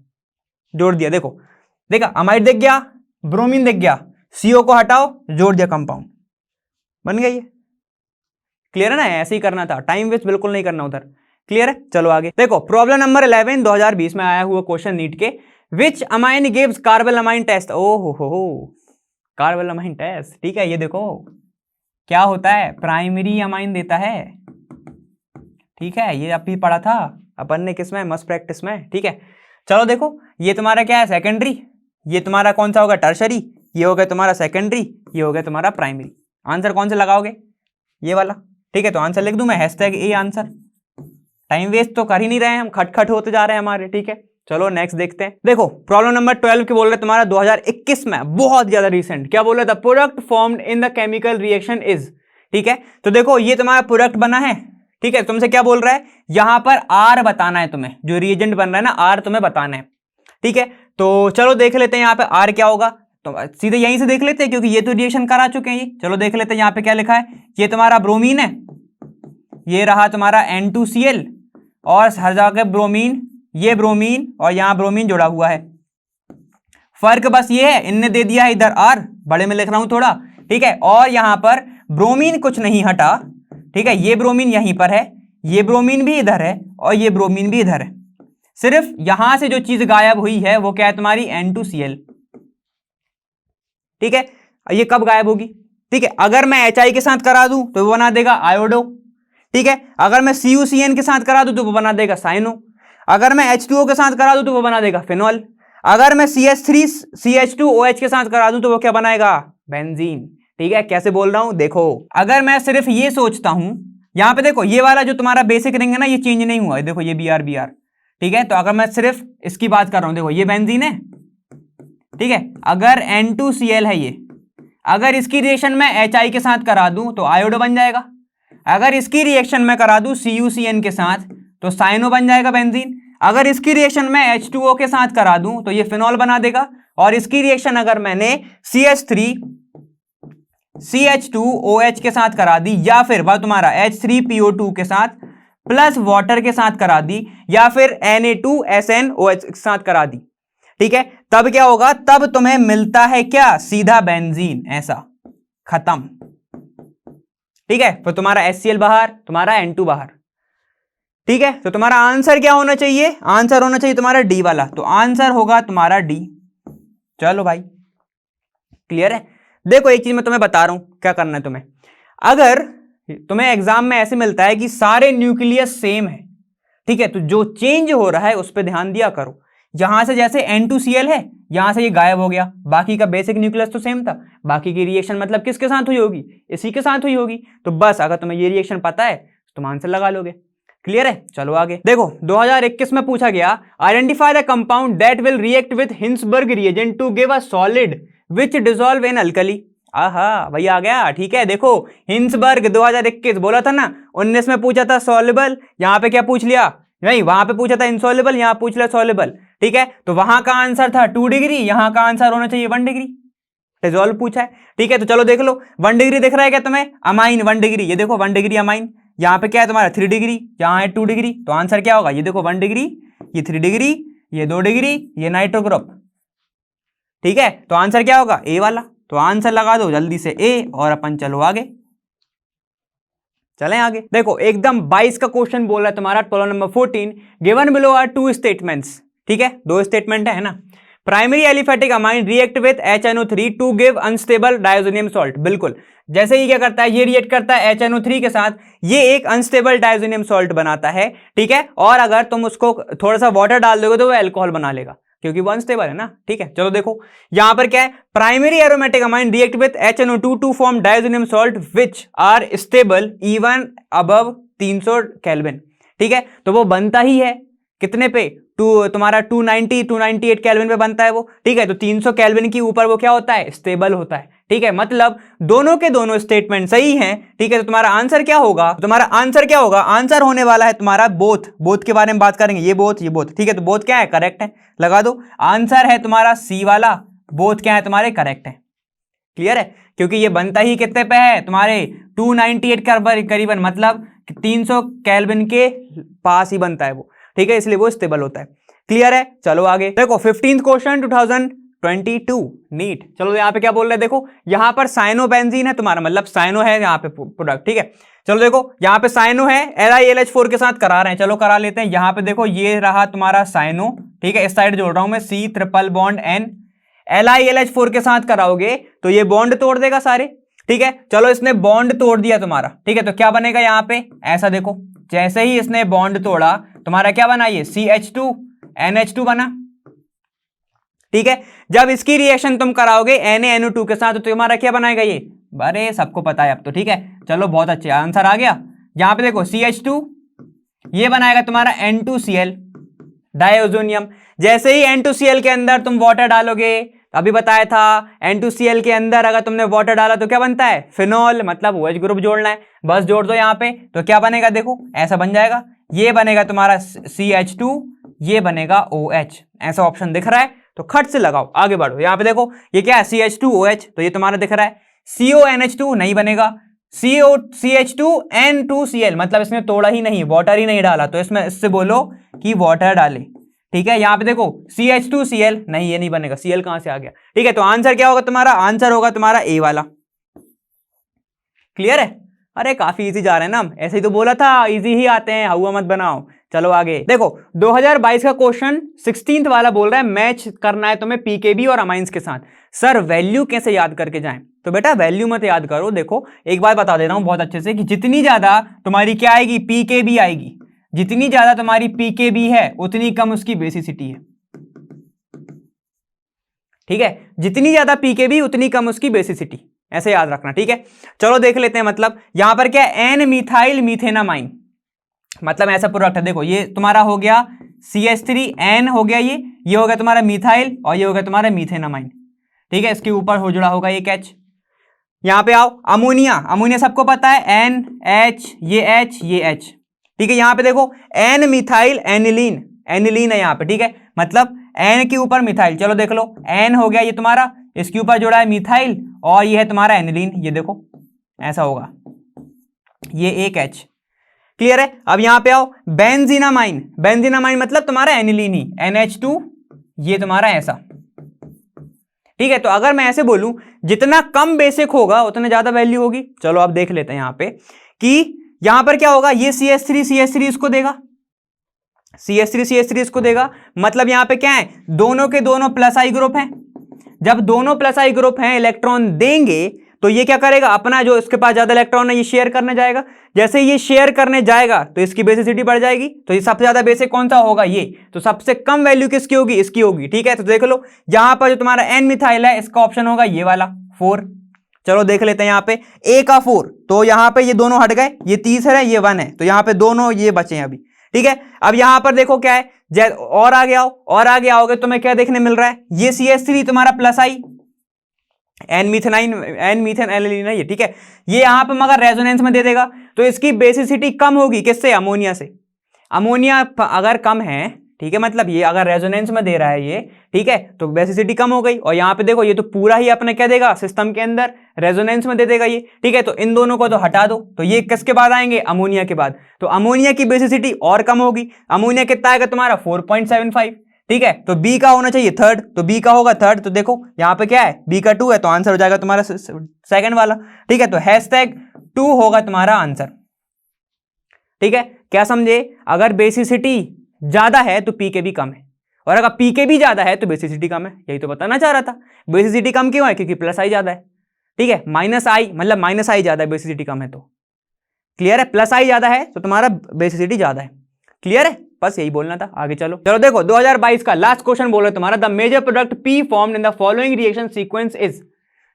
A: जोड़ दिया। देखो देखा, अमाइड दिख गया, ब्रोमीन दिख गया, CO को हटाओ, जोड़ दिया कंपाउंड, बन गया ये। क्लियर है ना? ऐसे ही करना था, टाइम वेस्ट बिल्कुल नहीं करना उधर। क्लियर है? चलो आगे देखो, प्रॉब्लम नंबर 11 2020 में आया हुआ क्वेश्चन नीट के, विच अमाइन गिव्स कार्बोलामाइन टेस्ट। ओ हो कार्बोलामाइन टेस्ट। ठीक है, ये देखो क्या होता है, प्राइमरी अमाइन देता है। ठीक है, ये अभी पढ़ा था अपन ने किसमें, मस्ट प्रैक्टिस में। ठीक है, चलो देखो ये तुम्हारा क्या है, सेकेंडरी, ये तुम्हारा कौन सा होगा, टर्शरी, ये हो गया तुम्हारा सेकेंडरी, ये हो गया तुम्हारा प्राइमरी। आंसर कौन सा लगाओगे, ये वाला। ठीक है, तो आंसर लिख दूं मैं, #A आंसर। टाइम वेस्ट तो कर ही नहीं रहे हैं हम, खटखट होते जा रहे हैं हमारे। ठीक है, चलो नेक्स्ट देखते हैं। देखो प्रॉब्लम नंबर 12 की बोल रहे तुम्हारा 2021 में, बहुत ज्यादा रिसेंट। क्या बोल रहा था, product formed in the chemical reaction is. ठीक है, तो देखो ये तुम्हारा प्रोडक्ट बना है। ठीक है, तुमसे क्या बोल रहा है, यहां पर R बताना है तुम्हें, जो रिएजेंट बन रहा है ना R तुम्हें बताना है। ठीक है, तो चलो देख लेते हैं यहाँ पे R क्या होगा, तो सीधे यहीं से देख लेते हैं क्योंकि ये तो रिएक्शन करा चुके हैं ये। चलो देख लेते हैं यहाँ पे क्या लिखा है, ये तुम्हारा ब्रोमीन है, ये रहा तुम्हारा N2Cl, और हर जगह ब्रोमीन, ये ब्रोमीन और यहाँ ब्रोमीन जुड़ा हुआ है। फर्क बस ये है, इनने दे दिया है इधर R, बड़े में लिख रहा हूं थोड़ा, ठीक है, और यहां पर ब्रोमीन कुछ नहीं हटा, ठीक है, ये ब्रोमीन यहीं पर है, ये ब्रोमीन भी इधर है, और ये ब्रोमीन भी इधर है। सिर्फ यहां से जो चीज गायब हुई है वो क्या है तुम्हारी N2Cl, ठीक है। ये कब गायब होगी, ठीक है, अगर मैं HI के साथ करा दूं तो वो बना देगा आयोडो, ठीक है, अगर मैं CuCN के साथ करा दूं तो वो बना देगा साइनो, अगर मैं H2O के साथ करा दूं तो वो बना देगा फिनॉल, अगर मैं CH3CH2OH के साथ करा दूं तो वो क्या बनाएगा, बेंजीन, ठीक है। कैसे बोल रहा हूं देखो, अगर मैं सिर्फ ये सोचता हूं, यहां पे देखो ये वाला जो तुम्हारा बेसिक रिंग है ना, ये चेंज नहीं हुआ है, देखो ये Br, ठीक है। तो अगर मैं सिर्फ इसकी बात कर रहा हूं, देखो ये बेंजीन है, ठीक है, अगर N2Cl है ये, अगर इसकी रिएक्शन मैं HI के साथ करा दूं तो आयोडो बन जाएगा, अगर इसकी रिएक्शन मैं करा दूं CuCN के साथ तो साइनो बन जाएगा बेंजीन, अगर इसकी रिएक्शन मैं H2O के साथ करा दूं तो ये फिनॉल बना देगा, और इसकी रिएक्शन अगर मैंने CH3CH2OH के साथ करा दी, या फिर वह तुम्हारा H3PO2 के साथ प्लस वाटर के साथ करा दी, या फिर Na2SNOH के साथ करा दी, ठीक है, तब क्या होगा, तब तुम्हें मिलता है क्या, सीधा बेंजीन, ऐसा खत्म, ठीक है। तो तुम्हारा HCl बाहर, तुम्हारा N2 बाहर, ठीक है। तो तुम्हारा आंसर क्या होना चाहिए, आंसर होना चाहिए तुम्हारा डी वाला, तो आंसर होगा तुम्हारा डी। चलो भाई क्लियर है। देखो एक चीज मैं तुम्हें बता रहा हूं क्या करना है तुम्हें, अगर तुम्हें एग्जाम में ऐसे मिलता है कि सारे न्यूक्लियस सेम है, ठीक है, तो जो चेंज हो रहा है उस पर ध्यान दिया करो। यहां से जैसे N2Cl है, यहां से ये गायब हो गया, बाकी का बेसिक न्यूक्लियस तो सेम था, बाकी की रिएक्शन मतलब किसके साथ हुई होगी, इसी के साथ हुई होगी। तो बस अगर तुम्हें ये रिएक्शन पता है तो तुम आंसर लगा लोगे। क्लियर है। चलो आगे देखो, 2021 में पूछा गया, identify the compound that will react with Hinsberg reagent to give a solid which dissolve in alkali. आहा भाई आ गया, ठीक है। देखो हिंसबर्ग 2021 बोला था ना, 19 में पूछा था सॉल्युबल, यहां पे क्या पूछ लिया, नहीं वहां पे पूछा था इनसॉल्युबल, यहां पूछ लिया सॉल्युबल, ठीक है। तो वहां का आंसर था 2 डिग्री, यहां का आंसर होना चाहिए 1 डिग्री, डिसॉल्व पूछा है, ठीक है। तो चलो देख लो, 1 डिग्री दिख रहा है क्या तुम्हें, अमाइन 1 डिग्री, ये देखो 1 डिग्री अमाइन, यहाँ पे क्या है तुम्हारा 3 डिग्री, यहाँ है 2 डिग्री, तो आंसर क्या होगा, ये देखो 1 डिग्री, ये 3 डिग्री, ये 2 डिग्री, ये नाइट्रो ग्रुप, ठीक है। तो आंसर क्या होगा, ए वाला। तो आंसर लगा दो जल्दी से ए, और अपन चलो आगे, चलें आगे। देखो एकदम 22 का क्वेश्चन बोल रहा है तुम्हारा, problem number 14, given below are 2 statements, ठीक है, 2 स्टेटमेंट है ना। Primary aliphatic amine react with HNO3 to give unstable diazonium salt. बिल्कुल जैसे ही क्या करता है, ये रिएक्ट करता है HNO3 के साथ, ये एक अनस्टेबल डायजोनियम सॉल्ट बनाता है, ठीक है। और अगर तुम उसको थोड़ा सा वाटर डाल दोगे तो वो अल्कोहल बना लेगा, क्योंकि वो अनस्टेबल है ना, ठीक है। चलो देखो यहां पर क्या है, primary aromatic amine react with HNO2 to form diazonium salt which are stable even above 300 kelvin, ठीक है। तो वो बनता ही है कितने पे, तुम्हारा 298 केल्विन पे बनता है वो, ठीक है। तो 300 केल्विन के ऊपर वो क्या होता है, स्टेबल होता है, ठीक है। मतलब दोनों के दोनों स्टेटमेंट सही हैं, ठीक है। तो तुम्हारा आंसर क्या होगा, तुम्हारा आंसर क्या होगा, आंसर होने वाला है तुम्हारा बोथ। बोथ के बारे में बात करेंगे, ये बोथ, ये बोथ, ठीक है। तो बोथ क्या है, करेक्ट है, लगा दो। आंसर है तुम्हारा सी वाला, बोथ क्या है तुम्हारे, करेक्ट है। क्लियर है, क्योंकि ये बनता ही कितने पे है तुम्हारे 298 करीबन, मतलब 300 केल्विन के पास ही बनता है वो, ठीक है, इसलिए वो स्टेबल होता है। क्लियर है। चलो आगे देखो 15th क्वेश्चन 2022 नीट। चलो यहाँ पे क्या बोल रहे हैं, देखो यहाँ पर साइनो बेंजीन है तुम्हारा, मतलब साइनो है यहाँ पे प्रोडक्ट, ठीक है। चलो देखो यहाँ पे साइनो है, LiLH4 के साथ करा रहे हैं, चलो करा लेते हैं। यहाँ पे देखो ये रहा तुम्हारा साइनो, ठीक है, इस साइड जोड़ रहा हूं मैं, C triple bond N, LiLH4 के साथ कराओगे तो ये बॉन्ड तोड़ देगा सारे, ठीक है। चलो इसने बॉन्ड तोड़ दिया तुम्हारा, ठीक है। तो क्या बनेगा यहाँ पे, ऐसा देखो, जैसे ही इसने बॉन्ड तोड़ा तुम्हारा क्या बना, ये CH2 NH2 बना, ठीक है। जब इसकी रिएक्शन तुम कराओगे NaNO2 के साथ तो तुम्हारा क्या बनाएगा ये, अरे सबको पता है अब तो, ठीक है। चलो बहुत अच्छे, आंसर आ गया। यहाँ पे देखो CH2, ये बनाएगा तुम्हारा N2Cl डायोजोनियम। जैसे ही N2Cl के अंदर तुम वाटर डालोगे, अभी बताया था N2Cl के अंदर अगर तुमने वाटर डाला तो क्या बनता है, फिनॉल, मतलब OH ग्रुप जोड़ना है, बस जोड़ दो यहाँ पे। तो क्या बनेगा, देखो ऐसा बन जाएगा, ये बनेगा तुम्हारा CH2, ये बनेगा OH, ऐसा ऑप्शन दिख रहा है तो खट से लगाओ, आगे बढ़ो। यहाँ पे देखो ये क्या है, CH2OH, तो ये तुम्हारा दिख रहा है। CONH2 नहीं बनेगा, CH2N2Cl, मतलब इसमें तोड़ा ही नहीं, वाटर ही नहीं डाला, तो इसमें इससे बोलो कि वाटर डाले, ठीक है, यहाँ पे देखो CH2Cl, नहीं ये नहीं बनेगा, Cl कहां से आ गया। ठीक है, तो आंसर क्या होगा तुम्हारा, आंसर होगा तुम्हारा ए वाला। क्लियर है? अरे काफी इजी जा रहे हैं ना हम, ऐसे ही तो बोला था इजी ही आते हैं, हुआ मत बनाओ। चलो आगे देखो, 2022 का क्वेश्चन 16th वाला बोल रहा है मैच करना है तुम्हें पीकेबी और अमाइंस के साथ। सर वैल्यू कैसे याद करके जाएं? तो बेटा वैल्यू मत याद करो, देखो एक बात बता दे रहा हूं बहुत अच्छे से कि जितनी ज्यादा तुम्हारी क्या आएगी, पीकेबी आएगी, जितनी ज्यादा तुम्हारी पीकेबी है उतनी कम उसकी बेसिसिटी है। ठीक है, जितनी ज्यादा पीकेबी उतनी कम उसकी बेसिसिटी, ऐसे याद रखना। ठीक है, चलो देख लेते हैं। मतलब यहां पर क्या है, एन मिथाइल मीथेनामाइन, मतलब ऐसा प्रोडक्ट है। देखो ये तुम्हारा हो गया CH3N हो गया, ये हो गया तुम्हारा मिथाइल और ये हो गया तुम्हारा मीथेनामाइन। ठीक है, इसके ऊपर हो जुड़ा होगा एक H। यहां पे आओ, अमोनिया, अमोनिया सबको पता है NH, ये H ये H। ठीक है, यहां पे देखो एन मिथाइल एनिलीन, एनिलीन है यहां पे। ठीक है, मतलब N के ऊपर मिथाइल, चलो देख लो N हो गया ये तुम्हारा, इसके ऊपर जुड़ा है मिथाइल और ये है तुम्हारा एनिलीन, ये देखो ऐसा होगा, ये एक H। क्लियर है? अब यहां पे आओ, बेंजीनामाइन, बेंजीनामाइन मतलब तुम्हारा एनिलीन ही, NH2, ये तुम्हारा ऐसा। ठीक है, तो अगर मैं ऐसे बोलूं जितना कम बेसिक होगा उतना ज्यादा वैल्यू होगी। चलो अब देख लेते हैं यहां पे कि यहां पर क्या होगा, ये CH3 इसको देगा, CH3 इसको देगा, मतलब यहां पे क्या है, दोनों के दोनों प्लस आई ग्रुप हैं। जब दोनों प्लस आई ग्रुप हैं, इलेक्ट्रॉन देंगे तो ये क्या करेगा, अपना जो इसके पास ज्यादा इलेक्ट्रॉन है ये शेयर करने जाएगा। जैसे ये शेयर करने जाएगा तो इसकी बेसिसिटी बढ़ जाएगी, तो ये सबसे ज्यादा बेसिक कौन सा होगा, ये। तो सबसे कम वैल्यू किसकी होगी, इसकी होगी। ठीक है, तो देख लो यहां पर जो तुम्हारा एन मिथाइल है इसका ऑप्शन होगा ये वाला 4। चलो देख लेते हैं यहाँ पे ए का 4, तो यहां पे ये दोनों हट गए, ये 30 है ये 1 है, तो यहां पे दोनों ये बचे हैं अभी। ठीक है, अब यहां पर देखो क्या है, और आगे आओ, और आगे आओगे तो तुम्हें क्या देखने मिल रहा है, ये CH3 तुम्हारा प्लस आई, एन मीथेन एनिलीन है ये। ठीक है, ये यहां पर मगर रेजोनेंस में दे देगा तो इसकी बेसिसिटी कम होगी, किससे, अमोनिया से। अमोनिया अगर कम है, ठीक है, मतलब ये अगर रेजोनेंस में दे रहा है ये, ठीक है, तो बेसिसिटी कम हो गई। और यहां पे देखो ये तो पूरा ही अपने क्या देगा, सिस्टम के अंदर रेजोनेंस में दे देगा ये। ठीक है, तो इन दोनों को तो हटा दो, तो ये किसके बाद आएंगे, अमोनिया के बाद। तो अमोनिया की बेसिसिटी और कम होगी, अमोनिया कितना आएगा तुम्हारा 4.75। ठीक है, तो बी का होना चाहिए थर्ड, तो बी का होगा थर्ड, तो देखो यहां पे क्या है, बी का 2 है, तो आंसर हो जाएगा तुम्हारा सेकंड वाला। ठीक है, तो #2 होगा तुम्हारा आंसर। ठीक है, क्या समझे, अगर बेसिसिटी ज्यादा है तो पीकेबी कम है, और अगर पीकेबी ज्यादा है तो बेसिसिटी कम है, यही तो बताना चाह रहा था। बेसिसिटी कम क्यों है, क्योंकि प्लस आई ज्यादा है। ठीक है, माइनस आई मतलब माइनस आई ज्यादा है, बेसिसिटी कम है तो। क्लियर है, प्लस आई ज्यादा है तो तुम्हारा बेसिसिटी ज्यादा है। क्लियर है, बस यही बोलना था। आगे चलो, चलो देखो 2022 का लास्ट क्वेश्चन बोलो तुम्हारा, the major product P formed in the following reaction sequence is.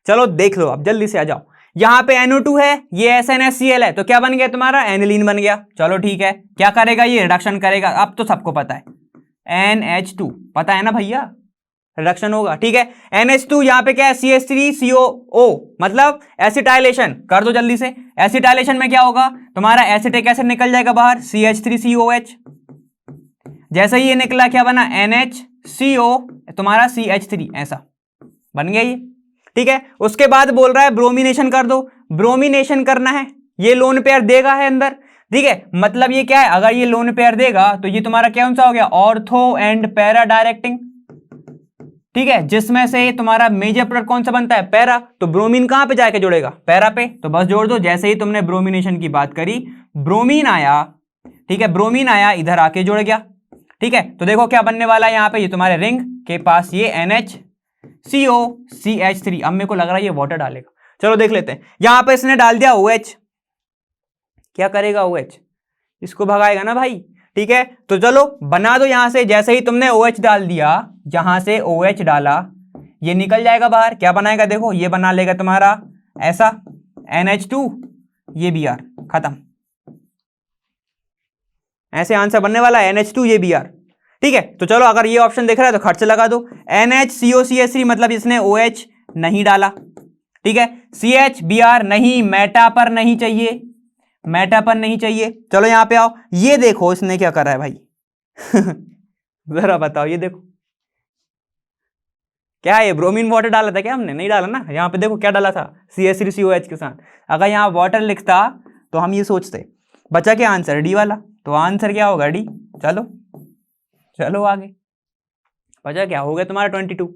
A: चलो देख लो, अब जल्दी से आ जाओ। यहां पे NO2 है, ये SnHCl है, तो क्या बन गया तुम्हारा, एनिलीन बन गया। चलो ठीक है, क्या करेगा ये, रिडक्शन करेगा, अब तो सबको पता है NH2, पता है ना भैया, रिडक्शन होगा। ठीक है, NH2 यहां पे क्या है, CH3COO, मतलब एसिटाइलेशन कर दो जल्दी से। एसिटाइलेशन में क्या होगा तुम्हारा, एसिटिक एसिड निकल जाएगा बाहर, CH3COH। जैसे ही ये निकला क्या बना, NHCO तुम्हारा CH3, ऐसा बन गया ये। ठीक है, उसके बाद बोल रहा है ब्रोमिनेशन कर दो, ब्रोमिनेशन करना है, ये लोन पेयर देगा है अंदर। ठीक है, मतलब ये क्या है, अगर ये लोन पेयर देगा तो ये तुम्हारा क्या सा हो गया, ऑर्थो एंड पैरा डायरेक्टिंग। ठीक है, जिसमें से तुम्हारा मेजर प्रोडक्ट कौन सा बनता है, पैरा, तो ब्रोमीन कहां पे जाके जुड़ेगा, पैरा पे, तो बस जोड़ दो। जैसे ही तुमने ब्रोमिनेशन की बात करी, ब्रोमीन आया, ठीक है, ब्रोमीन आया इधर आके जुड़ गया। ठीक है, तो देखो क्या बनने वाला है यहाँ पे, ये तुम्हारे रिंग के पास ये NHCO CH3, अब मेरे को लग रहा है ये वाटर डालेगा। चलो देख लेते हैं, यहां पे इसने डाल दिया OH, क्या करेगा OH, इसको भगाएगा ना भाई। ठीक है, तो चलो बना दो यहां से, जैसे ही तुमने OH डाल दिया, यहां से OH डाला, ये निकल जाएगा बाहर, क्या बनाएगा देखो, ये बना लेगा तुम्हारा ऐसा NH2, ये Br, खत्म। ऐसे आंसर बनने वाला है NH2 ये Br। ठीक है, तो चलो अगर ये ऑप्शन दिख रहा है तो खर्च लगा दो। NHCOCH3 मतलब इसने OH नहीं डाला। ठीक है, CH Br नहीं, मेटा पर नहीं चाहिए, मेटा पर नहीं चाहिए। चलो यहां पे आओ, ये देखो इसने क्या करा है भाई जरा बताओ, ये देखो क्या है, ये ब्रोमीन वाटर डाला था क्या हमने, नहीं डाला ना। यहां पे देखो क्या डाला था, CH3COH के साथ। अगर यहां वाटर लिखता तो हम ये सोचते, बचा क्या आंसर, डी वाला, तो आंसर क्या होगा डी। चलो चलो आगे। बचा क्या, हो गया तुम्हारा 22।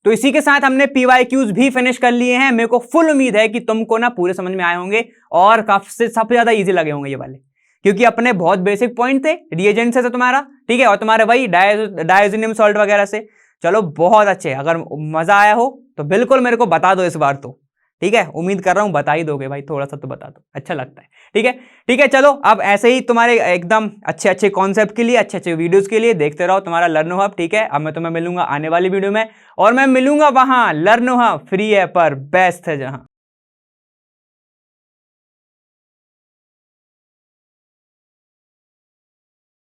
A: तो इसी के साथ हमने PYQs भी फिनिश कर लिए हैं। मेरे को फुल उम्मीद है कि तुमको ना पूरे समझ में आए होंगे और काफी सबसे ज्यादा इजी लगे होंगे ये वाले, क्योंकि अपने बहुत बेसिक पॉइंट थे, रिएजेंट से था तुम्हारा, ठीक है, और तुम्हारे वही डायजोनियम सॉल्ट वगैरह से। चलो बहुत अच्छे, अगर मजा आया हो तो बिल्कुल मेरे को बता दो इस बार तो, ठीक है, उम्मीद कर रहा हूं बता ही दोगे भाई, थोड़ा सा तो बता दो, अच्छा लगता है। ठीक है, ठीक है, चलो अब ऐसे ही तुम्हारे एकदम अच्छे अच्छे कॉन्सेप्ट के लिए, अच्छे अच्छे वीडियोस के लिए देखते रहो तुम्हारा लर्नो हब। ठीक है, अब मैं तुम्हें मिलूंगा आने वाली वीडियो में, और मैं मिलूंगा वहां लर्नो हब फ्री है पर बेस्ट है जहां।